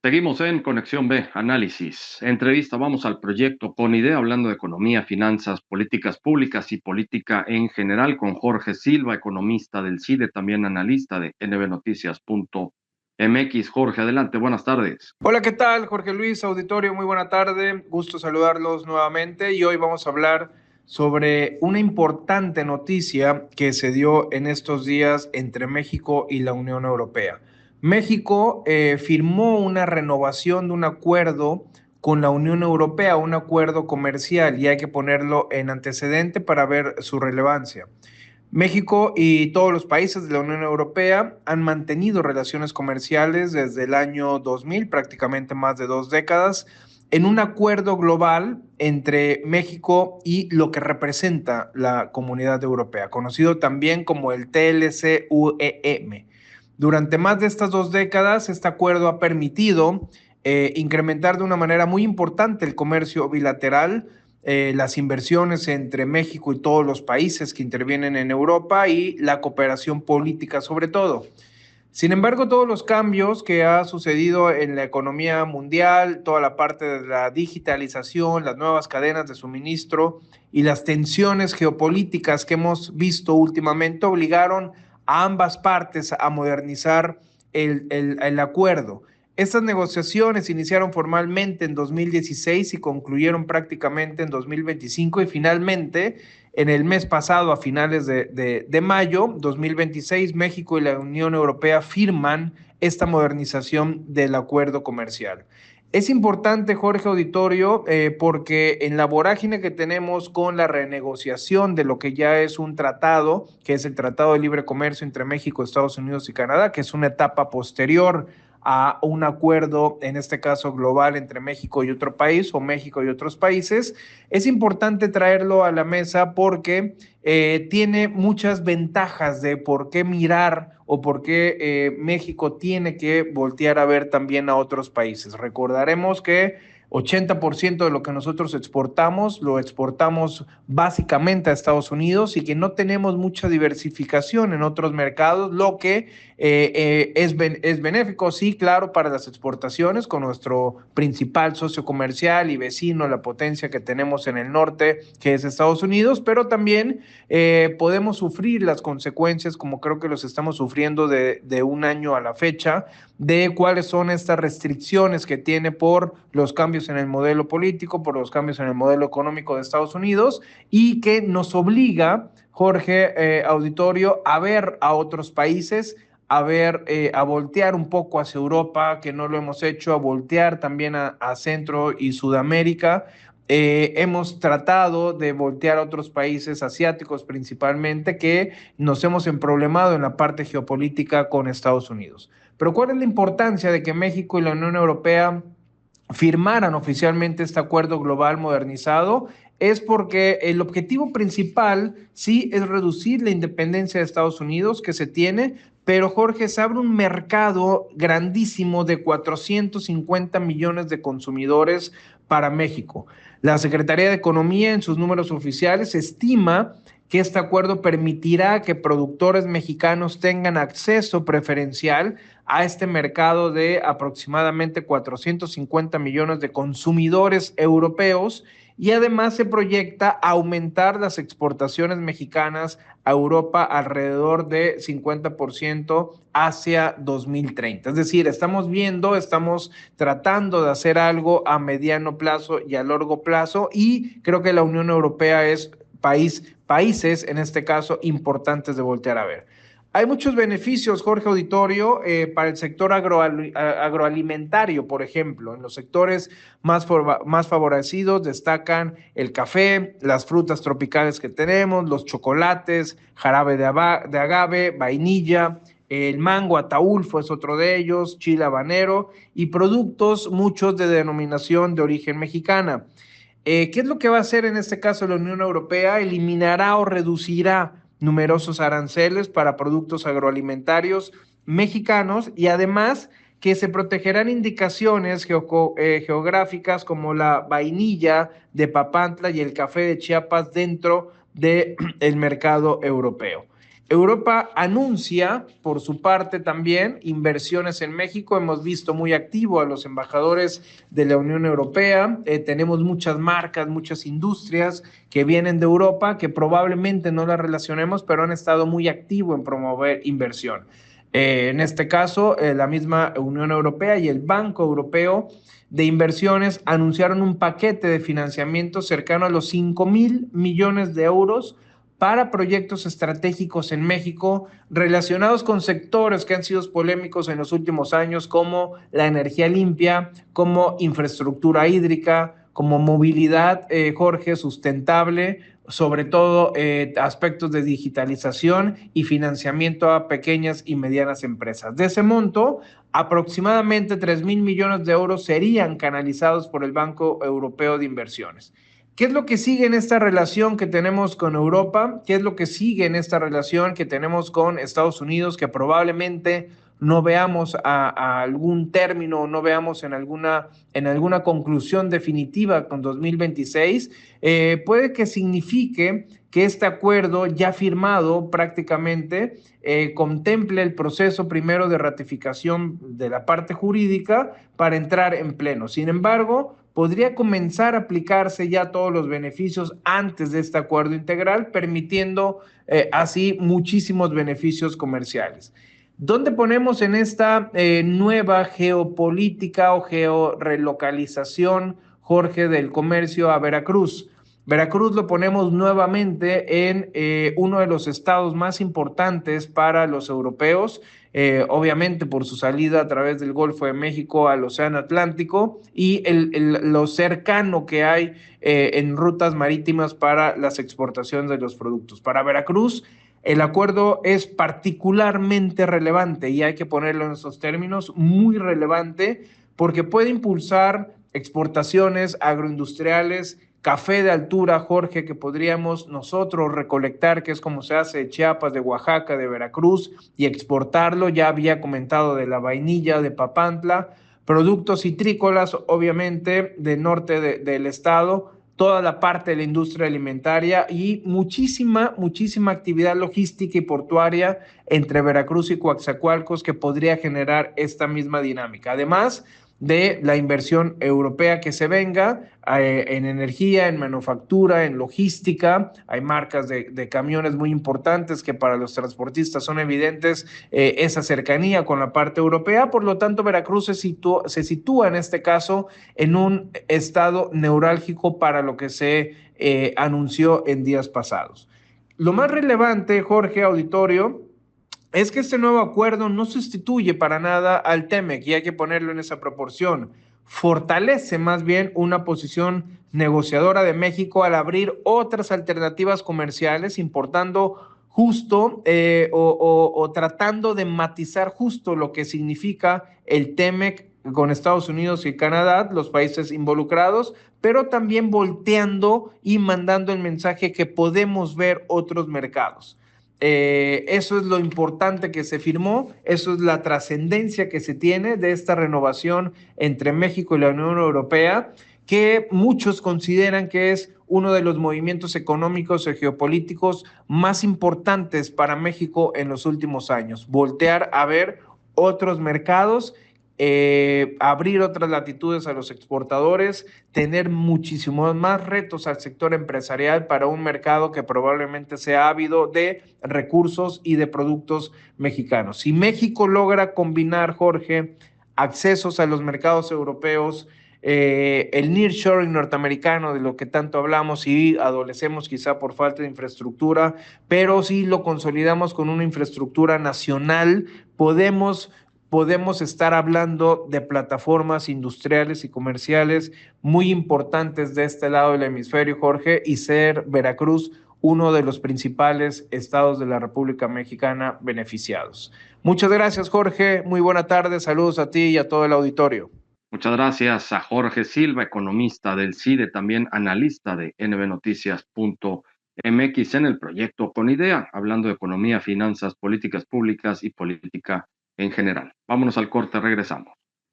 Seguimos en Conexión B, análisis, entrevista, vamos al proyecto con idea, hablando de economía, finanzas, políticas públicas y política en general con Jorge Silva, economista del CIDE, también analista de nbnoticias.mx. Jorge, adelante, buenas tardes. Hola, ¿qué tal? Jorge Luis, auditorio, muy buena tarde. Gusto saludarlos nuevamente y hoy vamos a hablar sobre una importante noticia que se dio en estos días entre México y la Unión Europea. México firmó una renovación de un acuerdo con la Unión Europea, un acuerdo comercial, y hay que ponerlo en antecedente para ver su relevancia. México y todos los países de la Unión Europea han mantenido relaciones comerciales desde el año 2000, prácticamente más de 2 décadas, en un acuerdo global entre México y lo que representa la Comunidad Europea, conocido también como el TLC-UEM. Durante más de estas 2 décadas, este acuerdo ha permitido incrementar de una manera muy importante el comercio bilateral, las inversiones entre México y todos los países que intervienen en Europa y la cooperación política sobre todo. Sin embargo, todos los cambios que ha sucedido en la economía mundial, toda la parte de la digitalización, las nuevas cadenas de suministro y las tensiones geopolíticas que hemos visto últimamente obligaron a ambas partes a modernizar el acuerdo. Estas negociaciones iniciaron formalmente en 2016 y concluyeron prácticamente en 2025 y finalmente en el mes pasado, a finales de mayo 2026, México y la Unión Europea firman esta modernización del acuerdo comercial. Es importante, Jorge Auditorio, porque en la vorágine que tenemos con la renegociación de lo que ya es un tratado, que es el Tratado de Libre Comercio entre México, Estados Unidos y Canadá, que es una etapa posterior a un acuerdo, en este caso global, entre México y otro país o México y otros países, es importante traerlo a la mesa porque tiene muchas ventajas de por qué mirar o por qué México tiene que voltear a ver también a otros países. Recordaremos que 80% de lo que nosotros exportamos, lo exportamos básicamente a Estados Unidos y que no tenemos mucha diversificación en otros mercados, lo que es benéfico, sí, claro, para las exportaciones con nuestro principal socio comercial y vecino, la potencia que tenemos en el norte, que es Estados Unidos, pero también podemos sufrir las consecuencias, como creo que los estamos sufriendo de un año a la fecha, de cuáles son estas restricciones que tiene por los cambios en el modelo político, por los cambios en el modelo económico de Estados Unidos y que nos obliga, Jorge, auditorio, a ver a otros países, a ver, a voltear un poco hacia Europa, que no lo hemos hecho, a voltear también a Centro y Sudamérica. Hemos tratado de voltear a otros países asiáticos principalmente que nos hemos emproblemado en la parte geopolítica con Estados Unidos. Pero ¿cuál es la importancia de que México y la Unión Europea firmaran oficialmente este acuerdo global modernizado? Es porque el objetivo principal sí es reducir la independencia de Estados Unidos que se tiene, pero Jorge, se abre un mercado grandísimo de 450 millones de consumidores para México. La Secretaría de Economía en sus números oficiales estima que este acuerdo permitirá que productores mexicanos tengan acceso preferencial a este mercado de aproximadamente 450 millones de consumidores europeos y además se proyecta aumentar las exportaciones mexicanas a Europa alrededor de 50% hacia 2030. Es decir, estamos tratando de hacer algo a mediano plazo y a largo plazo y creo que la Unión Europea es países, en este caso, importantes de voltear a ver. Hay muchos beneficios, Jorge Auditorio, para el sector agroalimentario, por ejemplo. En los sectores más favorecidos destacan el café, las frutas tropicales que tenemos, los chocolates, jarabe de agave, vainilla, el mango ataulfo es otro de ellos, chile habanero y productos muchos de denominación de origen mexicana. ¿Qué es lo que va a hacer en este caso la Unión Europea? Eliminará o reducirá numerosos aranceles para productos agroalimentarios mexicanos y además que se protegerán indicaciones geográficas como la vainilla de Papantla y el café de Chiapas dentro del mercado europeo. Europa anuncia, por su parte también, inversiones en México. Hemos visto muy activo a los embajadores de la Unión Europea. Tenemos muchas marcas, muchas industrias que vienen de Europa que probablemente no las relacionemos, pero han estado muy activos en promover inversión. En este caso, la misma Unión Europea y el Banco Europeo de Inversiones anunciaron un paquete de financiamiento cercano a los 5,000 millones de euros para proyectos estratégicos en México relacionados con sectores que han sido polémicos en los últimos años, como la energía limpia, como infraestructura hídrica, como movilidad, Jorge, sustentable, sobre todo aspectos de digitalización y financiamiento a pequeñas y medianas empresas. De ese monto, aproximadamente 3,000 millones de euros serían canalizados por el Banco Europeo de Inversiones. ¿Qué es lo que sigue en esta relación que tenemos con Europa? ¿Qué es lo que sigue en esta relación que tenemos con Estados Unidos, que probablemente no veamos a algún término, no veamos en alguna conclusión definitiva con 2026? Puede que signifique que este acuerdo ya firmado prácticamente contemple el proceso primero de ratificación de la parte jurídica para entrar en pleno. Sin embargo, podría comenzar a aplicarse ya todos los beneficios antes de este acuerdo integral, permitiendo así muchísimos beneficios comerciales. ¿Dónde ponemos en esta nueva geopolítica o georelocalización, Jorge, del comercio a Veracruz? Veracruz lo ponemos nuevamente en uno de los estados más importantes para los europeos, obviamente por su salida a través del Golfo de México al Océano Atlántico y lo cercano que hay en rutas marítimas para las exportaciones de los productos. Para Veracruz, el acuerdo es particularmente relevante y hay que ponerlo en esos términos, muy relevante, porque puede impulsar exportaciones agroindustriales, café de altura, Jorge, que podríamos nosotros recolectar, que es como se hace de Chiapas, de Oaxaca, de Veracruz, y exportarlo. Ya había comentado de la vainilla de Papantla, productos citrícolas, obviamente, del norte del estado, toda la parte de la industria alimentaria y muchísima actividad logística y portuaria entre Veracruz y Coatzacoalcos que podría generar esta misma dinámica. Además de la inversión europea que se venga en energía, en manufactura, en logística. Hay marcas de camiones muy importantes que para los transportistas son evidentes esa cercanía con la parte europea. Por lo tanto, Veracruz se sitúa en este caso en un estado neurálgico para lo que se anunció en días pasados. Lo más relevante, Jorge, auditorio, es que este nuevo acuerdo no sustituye para nada al TEMEC y hay que ponerlo en esa proporción. Fortalece más bien una posición negociadora de México al abrir otras alternativas comerciales, importando justo o tratando de matizar justo lo que significa el TEMEC con Estados Unidos y Canadá, los países involucrados, pero también volteando y mandando el mensaje que podemos ver otros mercados. Eso es lo importante que se firmó, eso es la trascendencia que se tiene de esta renovación entre México y la Unión Europea, que muchos consideran que es uno de los movimientos económicos y geopolíticos más importantes para México en los últimos años. Voltear a ver otros mercados, abrir otras latitudes a los exportadores, tener muchísimos más retos al sector empresarial para un mercado que probablemente sea ávido de recursos y de productos mexicanos. Si México logra combinar, Jorge, accesos a los mercados europeos, el nearshoring norteamericano de lo que tanto hablamos y adolecemos quizá por falta de infraestructura, pero si lo consolidamos con una infraestructura nacional, podemos estar hablando de plataformas industriales y comerciales muy importantes de este lado del hemisferio, Jorge, y ser Veracruz uno de los principales estados de la República Mexicana beneficiados. Muchas gracias, Jorge. Muy buena tarde. Saludos a ti y a todo el auditorio. Muchas gracias a Jorge Silva, economista del CIDE, también analista de nbnoticias.mx en el proyecto Con Idea, hablando de economía, finanzas, políticas públicas y política en general. Vámonos al corte, regresamos.